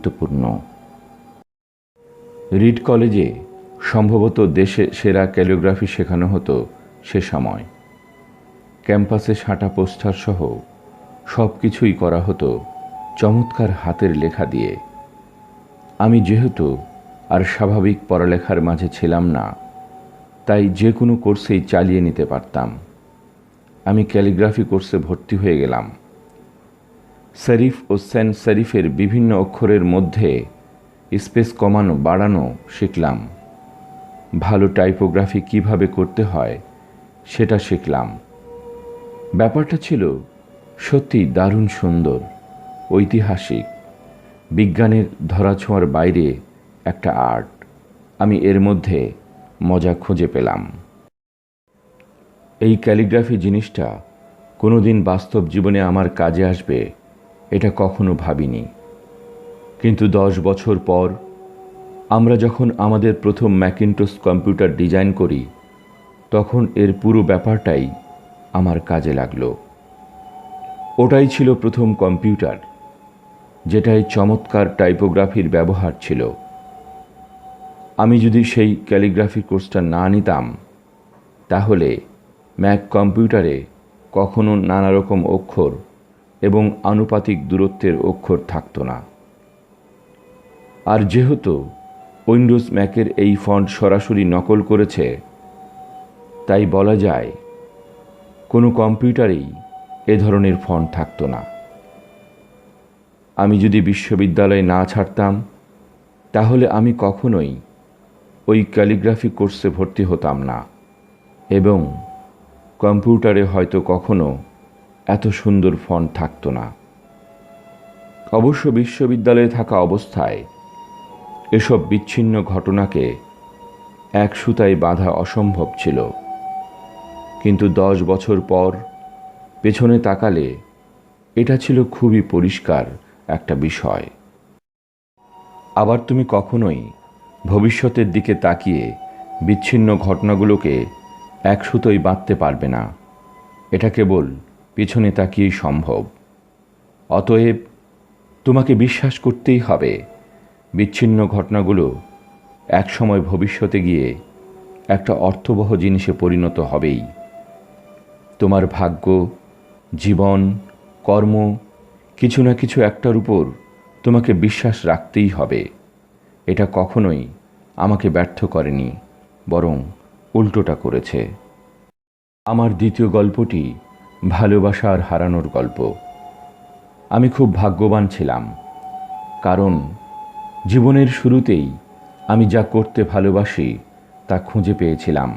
গুরুত্বপূর্ণ। রিড কলেজে সম্ভবত দেশে সেরা ক্যালিগ্রাফি শেখানো হতো সে সময়। ক্যাম্পাসে সাঁটা পোস্টার সহ সব কিছুই করা হতো চমৎকার হাতের লেখা দিয়ে। আমি যেহেতু আর স্বাভাবিক পড়ালেখার মাঝে ছিলাম না, তাই যে কোনো কোর্সেই চালিয়ে নিতে পারতাম। আমি ক্যালিগ্রাফি কোর্সে ভর্তি হয়ে গেলাম। সেরিফ ও সেন্ট সেরিফের বিভিন্ন অক্ষরের মধ্যে স্পেস কমানো বাড়ানো শিখলাম। ভালো টাইপোগ্রাফি কিভাবে করতে হয় সেটা শিখলাম। ব্যাপারটা ছিল সত্যি দারুণ সুন্দর, ঐতিহাসিক, বিজ্ঞানের ধরাছোঁয়ার বাইরে একটা আর্ট। আমি এর মধ্যে মজা খুঁজে পেলাম। এই ক্যালিগ্রাফি জিনিসটা কোনোদিন বাস্তব জীবনে আমার কাজে আসবে এটা কখনো ভাবিনি। কিন্তু 10 বছর পর আমরা যখন আমাদের প্রথম ম্যাকিনটশ কম্পিউটার ডিজাইন করি, তখন এর পুরো ব্যাপারটাই আমার কাজে লাগলো। ওটাই ছিল প্রথম কম্পিউটার যেটায় চমৎকার টাইপোগ্রাফির ব্যবহার ছিল। আমি যদি সেই ক্যালিগ্রাফি কোর্সটা না নিতাম, তাহলে ম্যাক কম্পিউটারে কখনো নানা রকম অক্ষর এবং আনুপাতিক দূরত্বের অক্ষর থাকতো না। আর যেহেতু উইন্ডোজ ম্যাকের এই ফন্ট সরাসরি নকল করেছে, তাই বলা যায় কোনো কম্পিউটারেই এ ধরনের ফন্ট থাকতো না। আমি যদি বিশ্ববিদ্যালয়ে না ছাড়তাম, তাহলে আমি কখনোই ওই ক্যালিগ্রাফি কোর্সে ভর্তি হতাম না এবং কম্পিউটারে হয়তো কখনো এত সুন্দর ফন্ট থাকতো না। অবশ্য বিশ্ববিদ্যালয়ে থাকা অবস্থায় এসব বিচ্ছিন্ন ঘটনাকে এক সুতায় বাঁধা অসম্ভব ছিল। কিন্তু 10 বছর পর পেছনে তাকালে এটা ছিল খুবই পরিষ্কার একটা বিষয়। আবার তুমি কখনোই ভবিষ্যতের দিকে তাকিয়ে বিচ্ছিন্ন ঘটনাগুলোকে এক সুতোয় বাঁধতে পারবে না। এটা কেবল পেছনে তাকিয়েই সম্ভব। অতএব তোমাকে বিশ্বাস করতেই হবে বিচ্ছিন্ন ঘটনাগুলো একসময় ভবিষ্যতে গিয়ে একটা অর্থবহ জিনিসে পরিণত হবেই। তোমার ভাগ্য, জীবন, কর্ম, কিছু না কিছু একটার উপর তোমাকে বিশ্বাস রাখতেই হবে। এটা কখনোই আমাকে ব্যর্থ করেনি, বরং উল্টোটা করেছে। আমার দ্বিতীয় গল্পটি ভালোবাসা আর হারানোর গল্প। আমি খুব ভাগ্যবান ছিলাম, কারণ জীবনের শুরুতেই আমি যা করতে ভালোবাসি তা খুঁজে পেয়েছিলাম।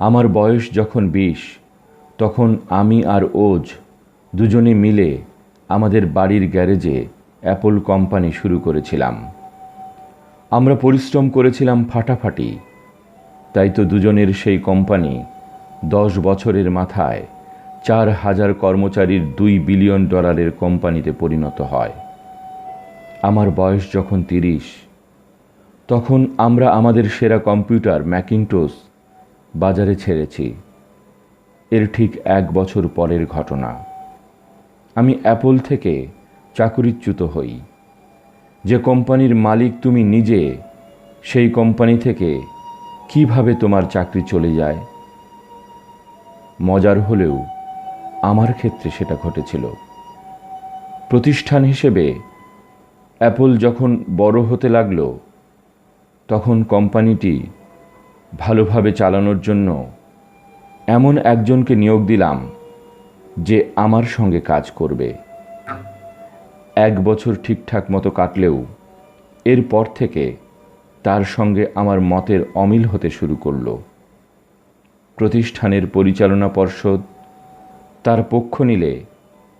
আমার বয়স যখন 20, তখন আমি আর ওজ দুজনে মিলে আমাদের বাড়ির গ্যারেজে অ্যাপল কোম্পানি শুরু করেছিলাম। আমরা পরিশ্রম করেছিলাম ফাটাফাটি, তাই তো দুজনের সেই কোম্পানি 10 বছরের মাথায় 4000 কর্মচারীর $2 বিলিয়ন কোম্পানিতে পরিণত হয়। আমার বয়স যখন 30, তখন আমরা আমাদের সেরা কম্পিউটার ম্যাকিনটশ বাজারে ছেড়েছি। এর ঠিক 1 বছর পরের ঘটনা। আমি অ্যাপল থেকে চাকরিচ্যুত হই। যে কোম্পানির মালিক তুমি নিজে, সেই কোম্পানি থেকে কিভাবে তোমার চাকরি চলে যায়? মজার হলেও আমার ক্ষেত্রে সেটা ঘটেছিল। প্রতিষ্ঠান হিসেবে অ্যাপল যখন বড় হতে লাগলো, তখন কোম্পানিটি ভালোভাবে চালানোর জন্য এমন একজনকে নিয়োগ দিলাম যে আমার সঙ্গে কাজ করবে। 1 বছর ঠিকঠাক মতো কাটলেও এরপর থেকে তার সঙ্গে আমার মতের অমিল হতে শুরু করলো। প্রতিষ্ঠানের পরিচালনা পর্ষদ তার পক্ষ নিলে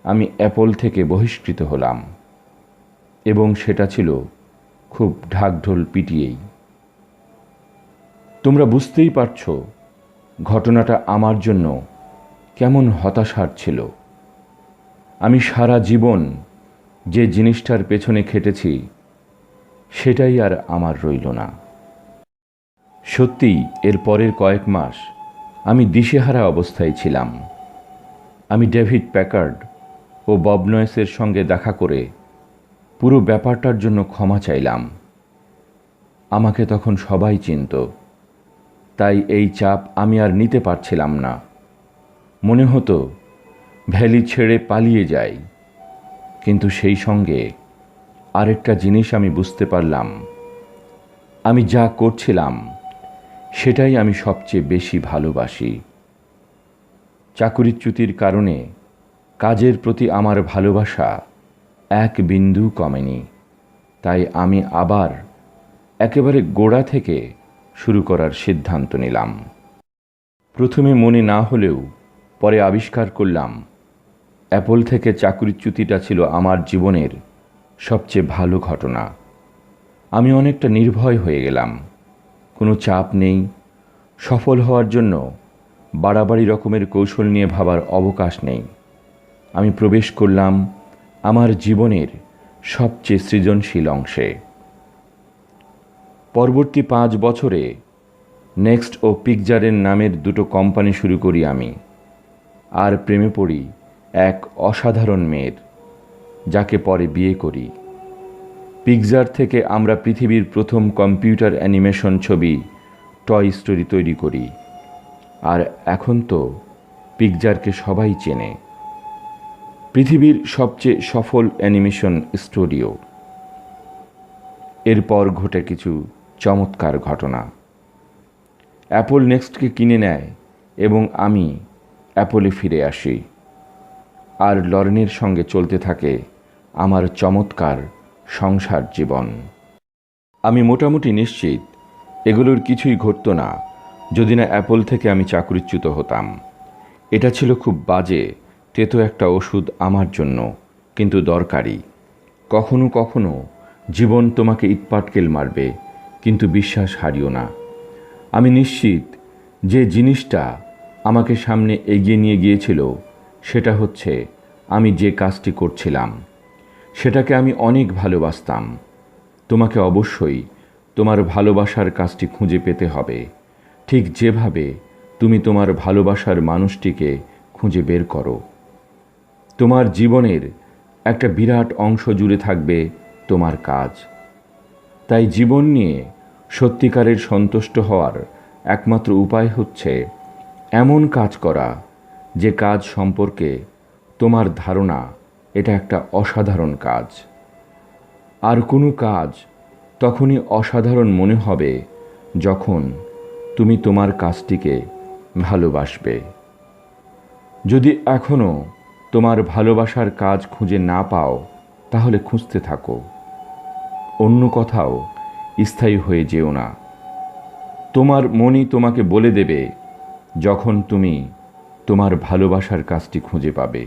আমি অ্যাপল থেকে বহিষ্কৃত হলাম, এবং সেটা ছিল খুব ঢাকঢোল পিটিয়েই। তোমরা বুঝতেই পারছো ঘটনাটা আমার জন্য কেমন হতাশার ছিল। আমি সারা জীবন যে জিনিসটার পেছনে খেটেছি, সেটাই আর আমার রইল না। সত্যিই এর পরের কয়েক মাস আমি দিশেহারা অবস্থায় ছিলাম। আমি ডেভিড প্যাকার্ড ও বব নয়েসের সঙ্গে দেখা করে পুরো ব্যাপারটার জন্য ক্ষমা চাইলাম। আমাকে তখন সবাই চিনত, তাই এই চাপ আমি আর নিতে পারছিলাম না। মনে হতো ভ্যালি ছেড়ে পালিয়ে যাই, কিন্তু সেই সঙ্গে আরেকটা জিনিস আমি বুঝতে পারলাম, আমি যা করছিলাম সেটাই আমি সবচেয়ে বেশি ভালোবাসি। চাকরিচ্যুতির কারণে কাজের প্রতি আমার ভালোবাসা এক বিন্দু কমেনি, তাই আমি আবার একেবারে গোড়া থেকে শুরু করার সিদ্ধান্ত নিলাম। প্রথমে মনে না হলেও পরে আবিষ্কার করলাম, অ্যাপল থেকে চাকরিচ্যুতিটা ছিল আমার জীবনের সবচেয়ে ভালো ঘটনা। আমি অনেকটা নির্ভয় হয়ে গেলাম, কোনো চাপ নেই। সফল হওয়ার জন্য বাড়াবাড়ি রকমের কৌশল নিয়ে ভাবার অবকাশ নেই। আমি প্রবেশ করলাম আমার জীবনের সবচেয়ে সৃজনশীল অংশে। পরবর্তী 5 বছরে নেক্সট ও পিকজারের নামের দুটো কোম্পানি শুরু করি আমি, আর প্রেমে পড়ি এক অসাধারণ মেয়ের, যাকে পরে বিয়ে করি। পিকজার থেকে আমরা পৃথিবীর প্রথম কম্পিউটার অ্যানিমেশন ছবি টয় স্টোরি তৈরি করি, আর এখন তো পিকজারকে সবাই চেনে, পৃথিবীর সবচেয়ে সফল অ্যানিমেশন স্টুডিও। এরপর ঘটে কিছু চমৎকার ঘটনা। অ্যাপল নেক্সটকে কিনে নেয় এবং আমি অ্যাপলে ফিরে আসি, আর লরেনের সঙ্গে চলতে থাকে আমার চমৎকার সংসার জীবন। আমি মোটামুটি নিশ্চিত এগুলোর কিছুই ঘটত না যদি না অ্যাপল থেকে আমি চাকরিচ্যুত হতাম। এটা ছিল খুব বাজে, তেতো একটা ওষুধ আমার জন্য, কিন্তু দরকারি। কখনো কখনো জীবন তোমাকে ইটপাটকেল মারবে, কিন্তু বিশ্বাস হারিও না। আমি নিশ্চিত যে জিনিসটা আমাকে সামনে এগিয়ে নিয়ে গিয়েছিল সেটা হচ্ছে আমি যে কাজটি করছিলাম সেটাকে আমি অনেক ভালোবাসতাম। তোমাকে অবশ্যই তোমার ভালোবাসার কাজটি খুঁজে পেতে হবে, ঠিক যেভাবে তুমি তোমার ভালোবাসার মানুষটিকে খুঁজে বের করো। তোমার জীবনের একটা বিরাট অংশ জুড়ে থাকবে তোমার কাজ। তাই জীবন নিয়ে সত্যিকারের সন্তুষ্ট হওয়ার একমাত্র উপায় হচ্ছে এমন কাজ করা যে কাজ সম্পর্কে তোমার ধারণা এটা একটা অসাধারণ কাজ। আর কোনো কাজ তখনই অসাধারণ মনে হবে যখন তুমি তোমার কাজটিকে ভালোবাসবে। যদি এখনও তোমার ভালোবাসার কাজ খুঁজে না পাও, তাহলে খুঁজতে থাকো, অন্য কোথাও স্থায়ী হয়ে যেও না। তোমার মনই তোমাকে বলে দেবে যখন তুমি তোমার ভালোবাসার কাজটি খুঁজে পাবে।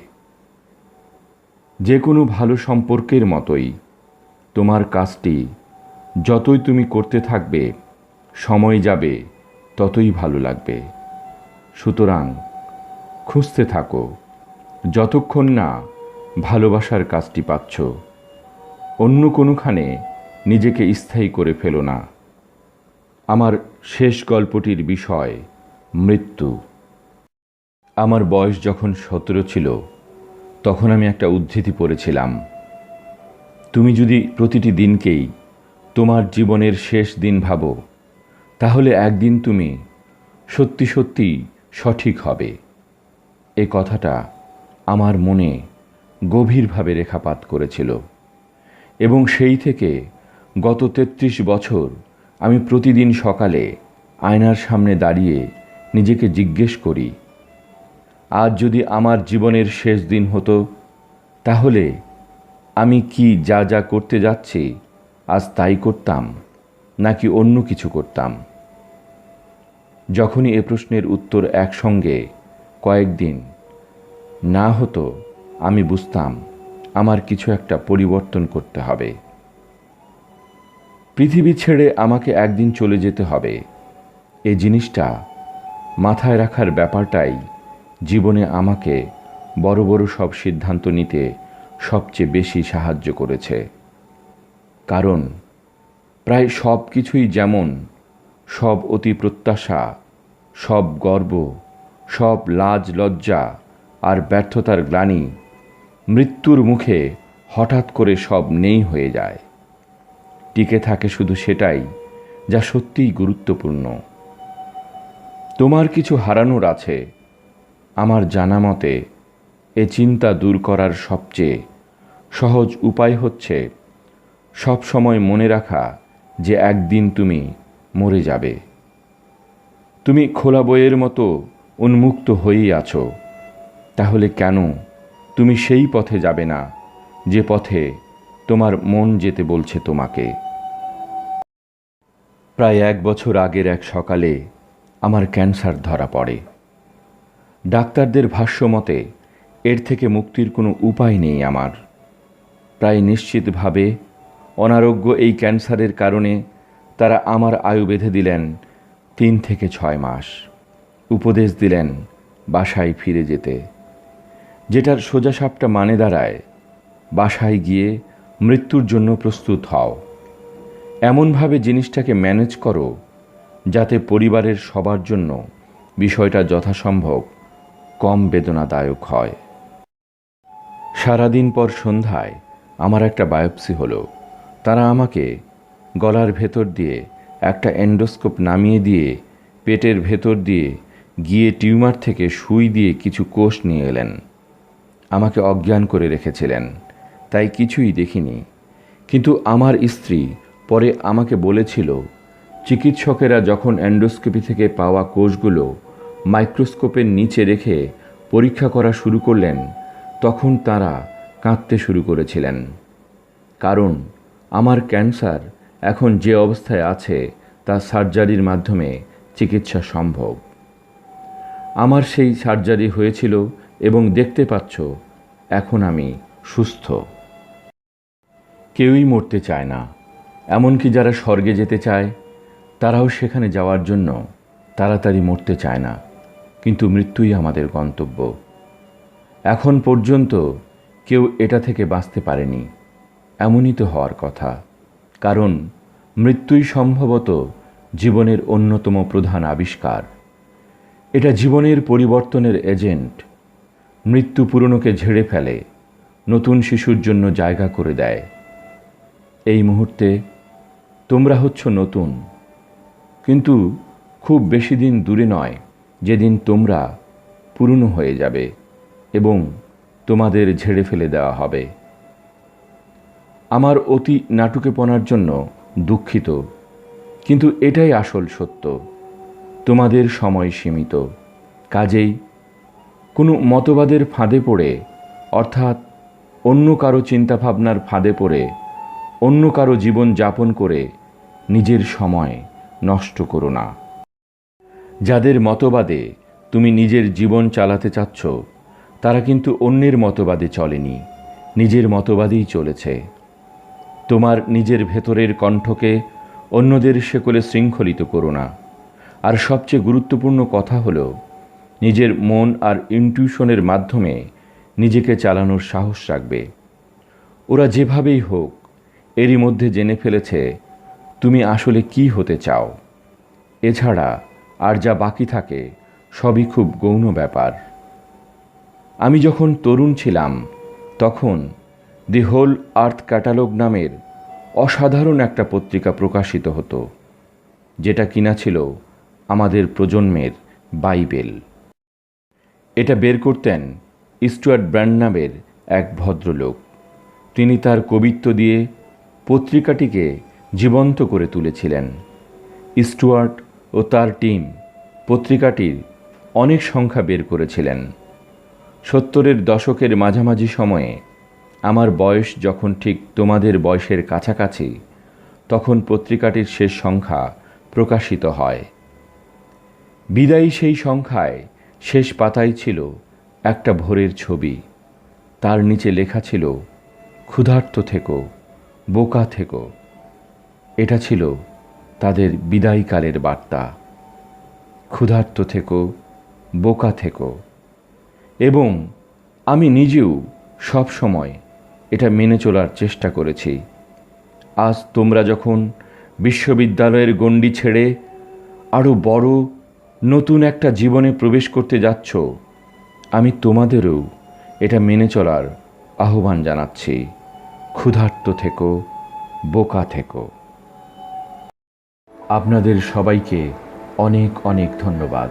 যে কোনো ভালো সম্পর্কের মতোই তোমার কাজটি যতই তুমি করতে থাকবে, সময় যাবে ততই ভালো লাগবে। সুতরাং খুঁজতে থাকো যতক্ষণ না ভালোবাসার কাজটি পাচ্ছ। অন্য কোনোখানে নিজেকে স্থায়ী করে ফেলো না। আমার শেষ গল্পটির বিষয় মৃত্যু। আমার বয়স যখন 17 ছিল তখন আমি একটা উদ্ধৃতি পড়েছিলাম, তুমি যদি প্রতিটি দিনকেই তোমার জীবনের শেষ দিন ভাবো, তাহলে একদিন তুমি সত্যি সত্যি সঠিক হবে। এ কথাটা আমার মনে গভীরভাবে রেখাপাত করেছিল, এবং সেই থেকে গত 33 বছর আমি প্রতিদিন সকালে আয়নার সামনে দাঁড়িয়ে নিজেকে জিজ্ঞেস করি, আজ যদি আমার জীবনের শেষ দিন হতো, তাহলে আমি কি যা যা করতে যাচ্ছি আজ তাই করতাম, নাকি অন্য কিছু করতাম? যখনই এ প্রশ্নের উত্তর একসঙ্গে কয়েকদিন না হতো, আমি বুঝতাম আমার কিছু একটা পরিবর্তন করতে হবে। পৃথিবী ছেড়ে আমাকে একদিন চলে যেতে হবে, এই জিনিসটা মাথায় রাখার ব্যাপারটাই জীবনে আমাকে বড় বড় সব সিদ্ধান্ত নিতে সবচেয়ে বেশি সাহায্য করেছে। কারণ প্রায় সব কিছুই যেমন সব অতি প্রত্যাশা, সব গর্ব, সব লাজ লজ্জা আর ব্যর্থতার গ্লানি মৃত্যুর মুখে হঠাৎ করে সব নেই হয়ে যায়। টিকে থাকে শুধু সেটাই যা সত্যিই গুরুত্বপূর্ণ। তোমার কিছু হারানোর আছে। আমার জানা মতে এ চিন্তা দূর করার সবচেয়ে সহজ উপায় হচ্ছে সব সময় মনে রাখা যে একদিন তুমি মরে যাবে। তুমি খোলা বইয়ের মতো উন্মুক্ত হয়েই আছো। তাহলে কেন তুমি সেই পথে যাবে না যে পথে তোমার মন যেতে বলছে তোমাকে? প্রায় 1 বছর আগের এক সকালে আমার ক্যান্সার ধরা পড়ে। ডাক্তারদের ভাষ্য মতে এর থেকে মুক্তির কোনো উপায় নেই আমার। প্রায় নিশ্চিতভাবে অনারোগ্য এই ক্যান্সারের কারণে তারা আমার আয়ু বেঁধে দিলেন 3 থেকে 6 মাস। উপদেশ দিলেন বাসায় ফিরে যেতে, যেটার সোজাসাপটা মানে দাঁড়ায় বাসায় গিয়ে মৃত্যুর জন্য প্রস্তুত হও। এমনভাবে জিনিসটাকে ম্যানেজ করো যাতে পরিবারের সবার জন্য বিষয়টা যথাসম্ভব কম বেদনাদায়ক হয়। সারাদিন পর সন্ধ্যায় আমার একটা বায়োপসি হলো। তারা আমাকে গলার ভেতর দিয়ে একটা এন্ডোস্কোপ নামিয়ে দিয়ে পেটের ভেতর দিয়ে গিয়ে টিউমার থেকে সুই দিয়ে কিছু কোষ নিয়ে এলেন। আমাকে অজ্ঞান করে রেখেছিলেন, তাই কিছুই দেখিনি। কিন্তু আমার স্ত্রী পরে আমাকে বলেছিল, চিকিৎসকেরা যখন এন্ডোস্কোপি থেকে পাওয়া কোষগুলো মাইক্রোস্কোপের নিচে রেখে পরীক্ষা করা শুরু করলেন, তখন তারা কাঁদতে শুরু করেছিলেন। কারণ আমার ক্যান্সার এখন যে অবস্থায় আছে তা সার্জারির মাধ্যমে চিকিৎসা সম্ভব। আমার সেই সার্জারি হয়েছিল এবং দেখতে পাচ্ছ এখন আমি সুস্থ। কেউই মরতে চায় না, এমনকি যারা স্বর্গে যেতে চায় তারাও সেখানে যাওয়ার জন্য তাড়াতাড়ি মরতে চায় না। কিন্তু মৃত্যুই আমাদের গন্তব্য। এখন পর্যন্ত কেউ এটা থেকে বাঁচতে পারেনি। এমনই তো হওয়ার কথা, কারণ মৃত্যুই সম্ভবত জীবনের অন্যতম প্রধান আবিষ্কার। এটা জীবনের পরিবর্তনের এজেন্ট। মৃত্যু পুরনোকে ঝেড়ে ফেলে, নতুন শিশুর জন্য জায়গা করে দেয়। এই মুহূর্তে তোমরা হচ্ছ নতুন, কিন্তু খুব বেশি দিন দূরে নয় যেদিন তোমরা পুরনো হয়ে যাবে এবং তোমাদের ঝেড়ে ফেলে দেওয়া হবে। আমার অতি নাটুকেপনার জন্য দুঃখিত, কিন্তু এটাই আসল সত্য। তোমাদের সময় সীমিত, কাজেই কোনো মতবাদের ফাঁদে পড়ে, অর্থাৎ অন্য কারো চিন্তাভাবনার ফাঁদে পড়ে অন্য কারো জীবন যাপন করে নিজের সময় নষ্ট করো না। যাদের মতবাদে তুমি নিজের জীবন চালাতে চাচ্ছ তারা কিন্তু অন্যের মতবাদে চলেনি, নিজের মতবাদেই চলেছে। তোমার নিজের ভেতরের কণ্ঠকে অন্যদের শেকলে শৃঙ্খলিত করো না। আর সবচেয়ে গুরুত্বপূর্ণ কথা হলো নিজের মন আর ইনটিউশনের মাধ্যমে নিজেকে চালানোর সাহস রাখবে। ওরা যেভাবেই হোক এরই মধ্যে জেনে ফেলেছে তুমি আসলে কি হতে চাও। এছাড়া আর যা বাকি থাকে সবই খুব গৌণ ব্যাপার। আমি যখন তরুণ ছিলাম তখন দি হোল আর্থ ক্যাটালগ নামের অসাধারণ একটা পত্রিকা প্রকাশিত হতো, যেটা কিনা ছিল আমাদের প্রজন্মের বাইবেল। এটা বের করতেন স্টুয়ার্ট ব্র্যান্ড নামের এক ভদ্রলোক। তিনি তার কবিত্ব দিয়ে পত্রিকাটিকে জীবন্ত করে তুলেছিলেন। স্টুয়ার্ট ও তার টিম পত্রিকাটির অনেক সংখ্যা বের করেছিলেন। 70-এর দশকের মাঝামাঝি সময়ে আমার বয়স যখন ঠিক তোমাদের বয়সের কাছাকাছি, তখন পত্রিকাটির শেষ সংখ্যা প্রকাশিত হয়। বিদায়ী সেই সংখ্যায় শেষ পাতায় ছিল একটা ভোরের ছবি। তার নিচে লেখা ছিল, ক্ষুধার্ত থেকো, বোকা থেকো। এটা ছিল তাদের বিদায়কালের বার্তা। ক্ষুধার্ত থেকো, বোকা থেকো। এবং আমি নিজেও সব সময় এটা মেনে চলার চেষ্টা করেছি। আজ তোমরা যখন বিশ্ববিদ্যালয়ের গণ্ডি ছেড়ে আরও বড় নতুন একটা জীবনে প্রবেশ করতে যাচ্ছ, আমি তোমাদেরও এটা মেনে চলার আহ্বান জানাচ্ছি। ক্ষুধার্ত থেকো, বোকা থেকো। আপনাদের সবাইকে অনেক অনেক ধন্যবাদ।